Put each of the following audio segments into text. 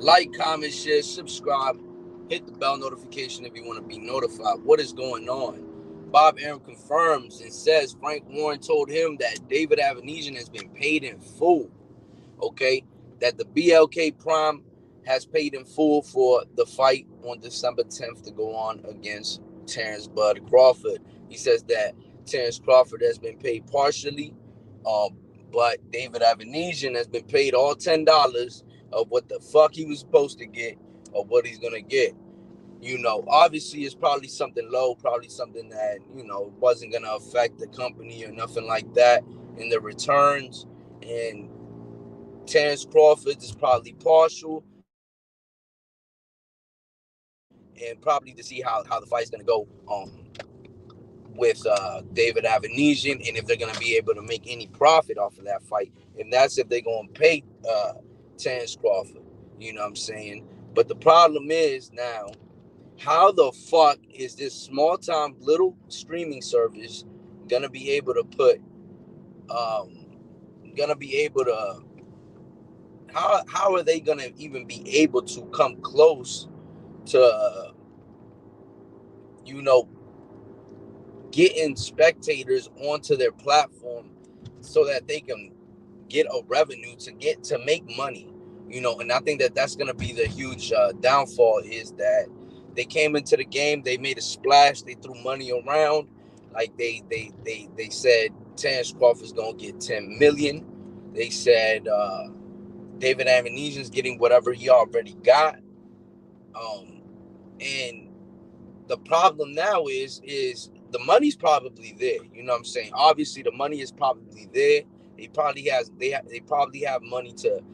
Like, comment, share, subscribe. Hit the bell notification if you want to be notified. What is going on? Bob Arum confirms and says Frank Warren told him that David Avanesyan has been paid in full. Okay, that the BLK Prime has paid in full for the fight on December 10th to go on against Terrence Bud Crawford. He says that Terrence Crawford has been paid partially, um, but David Avanesyan has been paid all $10 of what the fuck he was supposed to get, of what he's gonna get. Obviously it's probably something low, probably something that, wasn't gonna affect the company or nothing like that in the returns. And Terrence Crawford is probably partial, and probably to see how the fight's gonna go with David Avanesyan, and if they're gonna be able to make any profit off of that fight. And that's if they're gonna pay Terrence Crawford. You know what I'm saying? But the problem is now, how the fuck is this small time little streaming service gonna be able to put gonna be able to how are they gonna even be able to come close to you know getting spectators onto their platform so that they can get a revenue to make money? And I think that that's going to be the huge downfall, is that they came into the game, they made a splash, they threw money around, like they said Terrence Crawford's going to get 10 million. They said David Avanesyan's getting whatever he already got. And the problem now is the money's probably there. You know what I'm saying? Obviously, the money is probably there. They probably have money to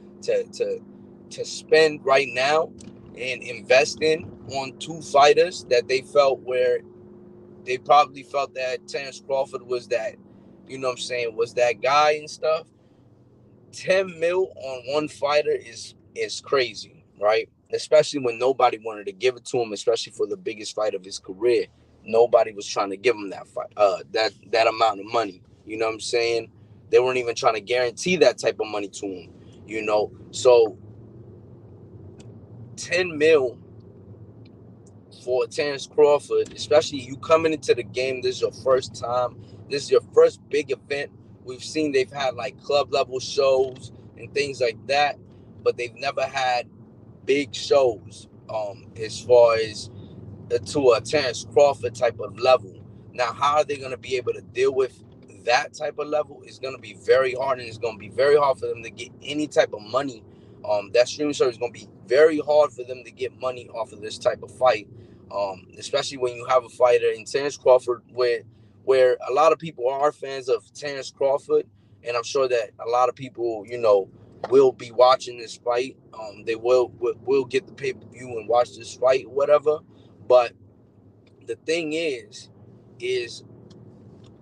to spend right now and invest in on two fighters that they probably felt that Terrence Crawford was that, was that guy and stuff. 10 mil on one fighter is crazy, right? Especially when nobody wanted to give it to him, especially for the biggest fight of his career. Nobody was trying to give him that fight, that amount of money. You know what I'm saying? They weren't even trying to guarantee that type of money to him. So 10 mil for Terrence Crawford, especially you coming into the game. This is your first time. This is your first big event. We've seen they've had like club level shows and things like that, but they've never had big shows as far as to a Terrence Crawford type of level. Now, how are they going to be able to deal with that type of level? Is going to be very hard, and it's going to be very hard for them to get any type of money. That streaming service is going to be very hard for them to get money off of this type of fight, especially when you have a fighter in Terrence Crawford, where a lot of people are fans of Terrence Crawford, and I'm sure that a lot of people, will be watching this fight. They will get the pay per view and watch this fight, whatever. But the thing is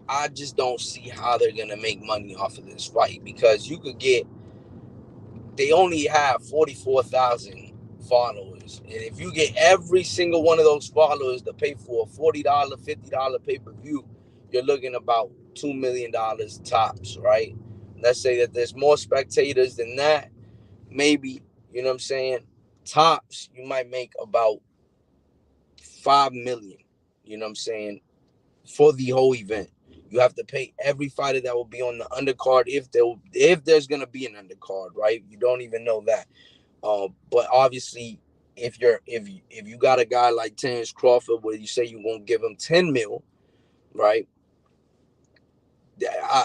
I just don't see how they're gonna make money off of this fight, because they only have 44,000 followers, and if you get every single one of those followers to pay for a $40, $50 pay per view, you're looking about $2 million tops, right? Let's say that there's more spectators than that, maybe, you know what I'm saying? Tops, you might make about 5 million, you know what I'm saying, for the whole event. You have to pay every fighter that will be on the undercard, if there's gonna be an undercard, right? You don't even know that. But obviously, if you got a guy like Terrence Crawford, where you say you're gonna give him 10 mil, right?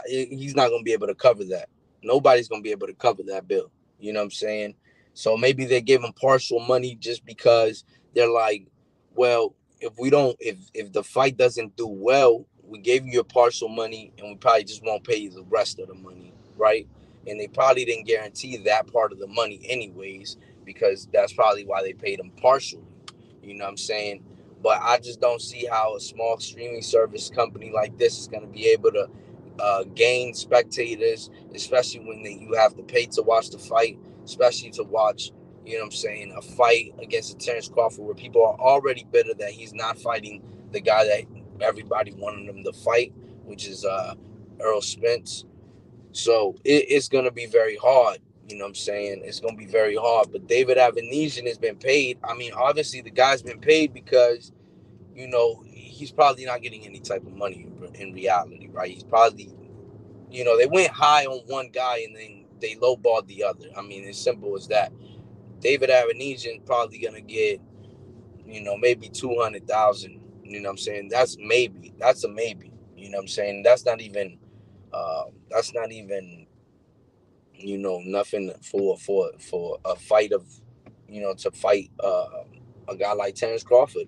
He's not gonna be able to cover that. Nobody's gonna be able to cover that bill. You know what I'm saying? So maybe they give him partial money just because they're like, well, if the fight doesn't do well, we gave you your partial money, and we probably just won't pay you the rest of the money, right? And they probably didn't guarantee that part of the money anyways, because that's probably why they paid him partially. You know what I'm saying? But I just don't see how a small streaming service company like this is going to be able to gain spectators, especially when you have to pay to watch the fight, especially to watch, you know what I'm saying, a fight against a Terrence Crawford, where people are already bitter that he's not fighting the guy that everybody wanted him to fight, which is Earl Spence. So it's going to be very hard, You know what I'm saying? It's gonna be very hard. But David Avanesyan has been paid. I mean, obviously the guy's been paid because he's probably not getting any type of money in reality, right? He's probably, they went high on one guy and then they lowballed the other. I mean, it's simple as that. David Avanesyan probably gonna get, maybe 200,000. You know what I'm saying? That's maybe. That's a maybe. You know what I'm saying? That's not even nothing for a fight of, to fight a guy like Terrence Crawford.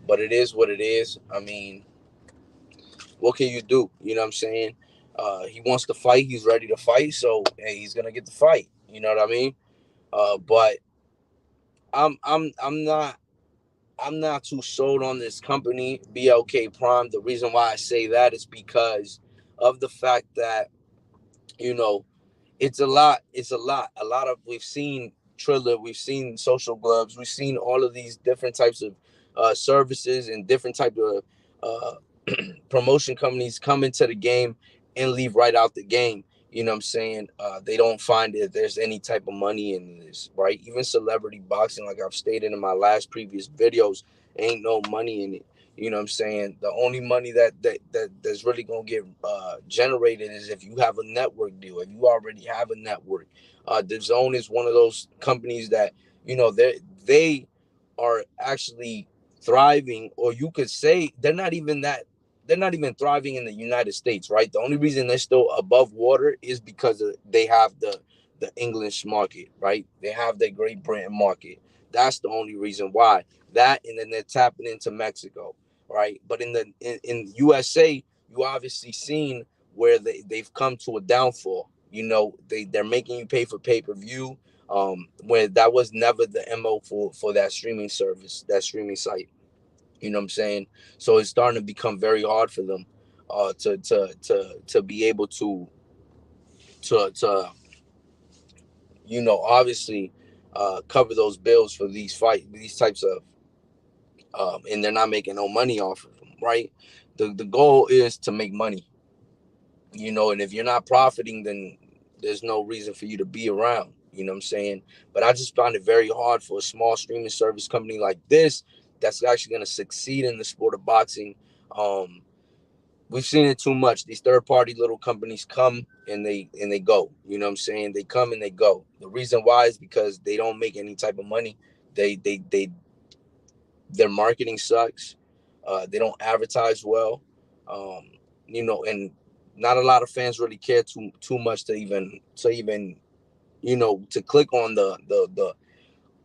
But it is what it is. I mean, what can you do? You know what I'm saying? He wants to fight. He's ready to fight. So hey, he's gonna get the fight. You know what I mean? But I'm not too sold on this company, BLK Prime. The reason why I say that is because of the fact that you know it's a lot. It's a lot. A lot of we've seen Triller, we've seen Social Gloves, we've seen all of these different types of services and different type of promotion companies come into the game and leave right out the game. You know what I'm saying? They don't find that there's any type of money in this, right? Even celebrity boxing, like I've stated in my last previous videos, ain't no money in it. You know what I'm saying? The only money that's really gonna get generated is if you have a network deal. If you already have a network, the Zone is one of those companies that they are actually thriving, or you could say they're not even thriving in the United States, right? The only reason they're still above water is because they have the English market, right? They have the Great Britain market. That's the only reason why. That, and then they're tapping into Mexico, right? But in USA, you obviously seen where they've come to a downfall. They're making you pay for pay-per-view. Where that was never the MO for that streaming service, that streaming site. You know what I'm saying? So it's starting to become very hard for them to be able to obviously cover those bills for these types of and they're not making no money off of them, right? The goal is to make money, and if you're not profiting, then there's no reason for you to be around. You know what I'm saying? But I just find it very hard for a small streaming service company like this that's actually going to succeed in the sport of boxing. Um, we've seen it too much. These third party little companies come and they go. You know what I'm saying? They come and they go. The reason why is because they don't make any type of money. They their marketing sucks. They don't advertise well. Um, and not a lot of fans really care too much to click on the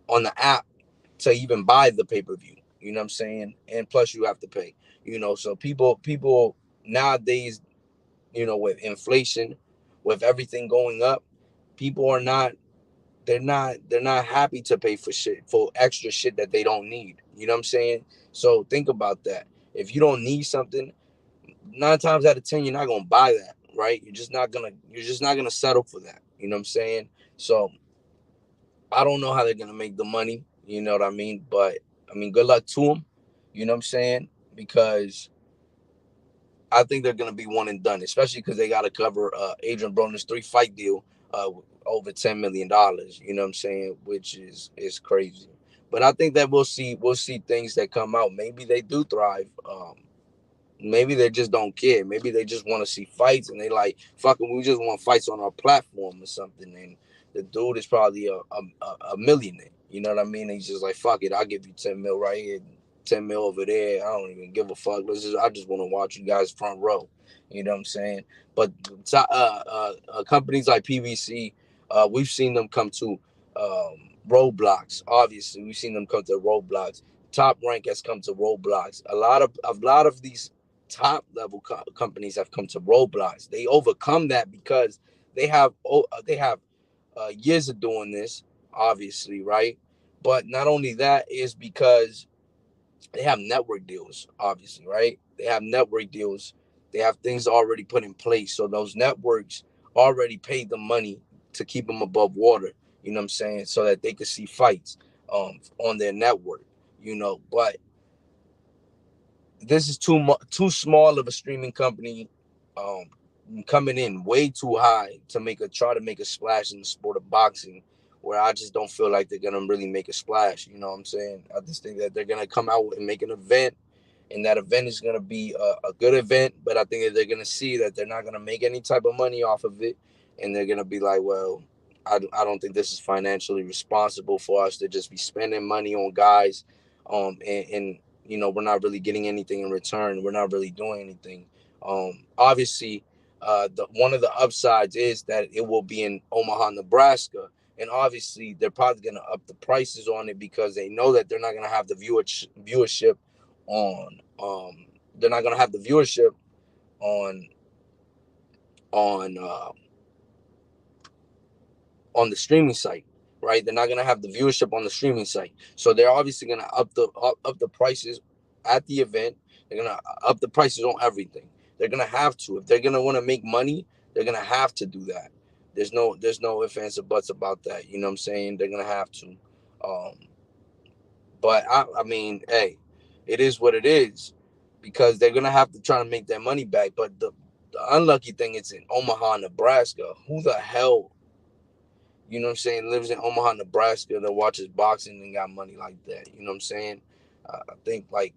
on the app to even buy the pay-per-view. You know what I'm saying? And plus you have to pay. So people nowadays, with inflation, with everything going up, people are not they're not happy to pay for extra shit that they don't need. You know what I'm saying? So think about that. If you don't need something, 9 times out of 10, you're not gonna buy that, right? You're just not gonna settle for that. You know what I'm saying? So I don't know how they're gonna make the money. You know what I mean? But I mean, good luck to them. You know what I'm saying? Because I think they're gonna be one and done, especially because they got to cover Adrian Broner's 3 fight deal, uh, over $10 million. You know what I'm saying? Which is crazy. But I think that we'll see things that come out. Maybe they do thrive. Maybe they just don't care. Maybe they just want to see fights and they like fucking. We just want fights on our platform or something. And the dude is probably a millionaire. You know what I mean? He's just like, fuck it, I'll give you 10 mil right here, 10 mil over there. I don't even give a fuck. I just want to watch you guys front row. You know what I'm saying? But companies like PVC, we've seen them come to roadblocks. Obviously, we've seen them come to roadblocks. Top Rank has come to roadblocks. A lot of these top level companies have come to roadblocks. They overcome that because they have years of doing this, obviously, right? But not only that is because they have network deals, obviously, right? They have network deals. They have things already put in place. So those networks already paid the money to keep them above water, you know what I'm saying? So that they could see fights on their network, But this is too small of a streaming company. Um, coming in way too high to try to make a splash in the sport of boxing, where I just don't feel like they're gonna really make a splash. You know what I'm saying? I just think that they're gonna come out and make an event, and that event is gonna be a good event. But I think that they're gonna see that they're not gonna make any type of money off of it, and they're gonna be like, well, I don't think this is financially responsible for us to just be spending money on guys, and we're not really getting anything in return. We're not really doing anything. Obviously, the one of the upsides is that it will be in Omaha, Nebraska, and obviously they're probably going to up the prices on it because they know that they're not going to have the viewership on. They're not going to have the viewership on on uh, on the streaming site, right? They're not going to have the viewership on the streaming site, so they're obviously going to up the prices at the event. They're going to up the prices on everything. They're going to have to if they're going to want to make money. They're going to have to do that. There's no ifs ands or buts about that. You know what I'm saying? They're going to have to. Um, but I mean, hey, it is what it is because they're going to have to try to make their money back. But the unlucky thing is in Omaha, Nebraska. Who the hell, lives in Omaha, Nebraska that watches boxing and got money like that? You know what I'm saying? I think like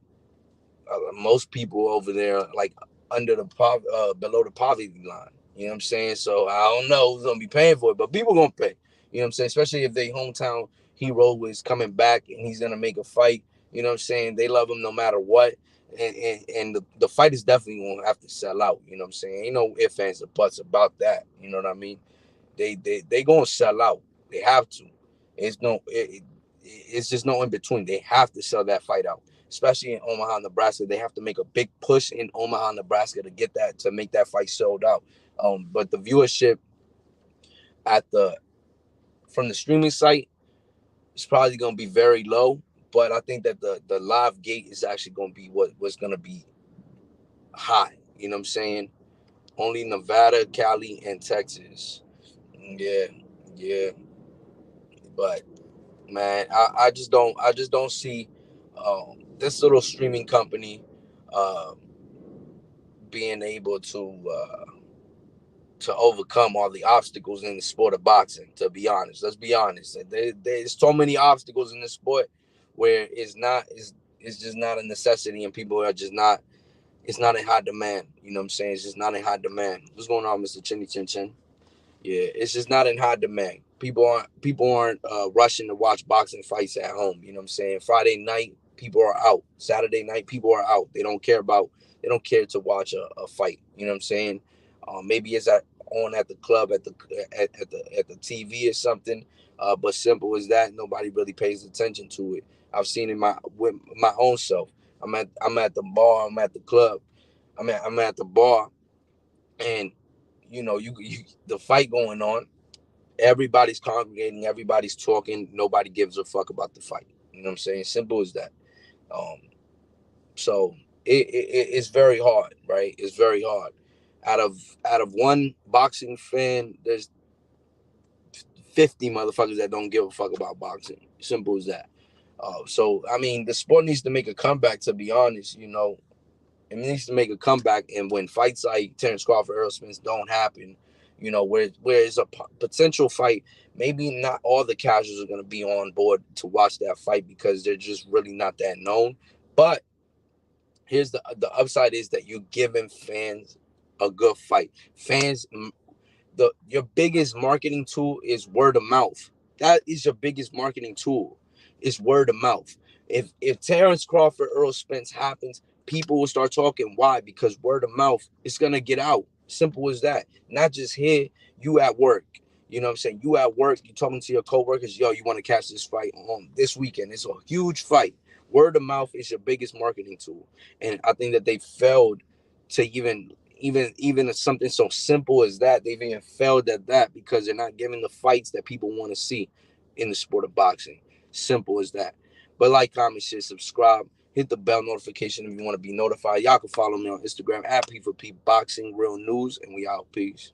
most people over there, like under below the poverty line. You know what I'm saying? So I don't know who's gonna be paying for it, but people gonna pay. You know what I'm saying? Especially if they hometown hero is coming back and he's gonna make a fight. You know what I'm saying? They love him no matter what. And the fight is definitely gonna have to sell out. You know what I'm saying? Ain't no ifs, ands, or buts about that. You know what I mean? They gonna sell out. They have to. It's just no in between. They have to sell that fight out, especially in Omaha, Nebraska. They have to make a big push in Omaha, Nebraska to make that fight sold out. But the viewership at the from the streaming site is probably gonna be very low. But I think that the live gate is actually gonna be what's gonna be high. You know what I'm saying? Only Nevada, Cali, and Texas. Yeah, yeah. But man, I just don't see this little streaming company uh, being able to overcome all the obstacles in the sport of boxing. To be honest, let's be honest. There's so many obstacles in the sport where it's just not a necessity, and people are just not. It's not in high demand. You know what I'm saying? It's just not in high demand. What's going on, Mr. Chinny Chin Chin? Yeah, it's just not in high demand. People aren't rushing to watch boxing fights at home. You know what I'm saying? Friday night, people are out. Saturday night, people are out. They don't care to watch a fight. You know what I'm saying? Maybe it's on at the club at the TV or something. But simple as that, nobody really pays attention to it. I've seen it with my own self. I'm at the bar. I'm at the club. I'm at the bar, and you the fight going on, everybody's congregating, everybody's talking, nobody gives a fuck about the fight. You know what I'm saying? Simple as that. um so it's very hard, right? It's very hard. Out of one boxing fan, there's 50 motherfuckers that don't give a fuck about boxing. Simple as that. So I mean, the sport needs to make a comeback, to be honest. It needs to make a comeback, and when fights like Terrence Crawford, Earl Spence don't happen, where it's a potential fight, maybe not all the casuals are going to be on board to watch that fight because they're just really not that known. But here's the upside is that you're giving fans a good fight. Fans, your biggest marketing tool is word of mouth. That is your biggest marketing tool. Is word of mouth. If Terrence Crawford Earl Spence happens, people will start talking. Why? Because word of mouth is gonna get out. Simple as that. Not just here, you at work. You know what I'm saying? You at work, you talking to your coworkers, yo, you want to catch this fight on this weekend. It's a huge fight. Word of mouth is your biggest marketing tool. And I think that they failed to even something so simple as that. They've even failed at that because they're not giving the fights that people want to see in the sport of boxing. Simple as that. But like, comment, share, subscribe, hit the bell notification if you want to be notified. Y'all can follow me on Instagram at P4P Boxing Real News, and we out. Peace.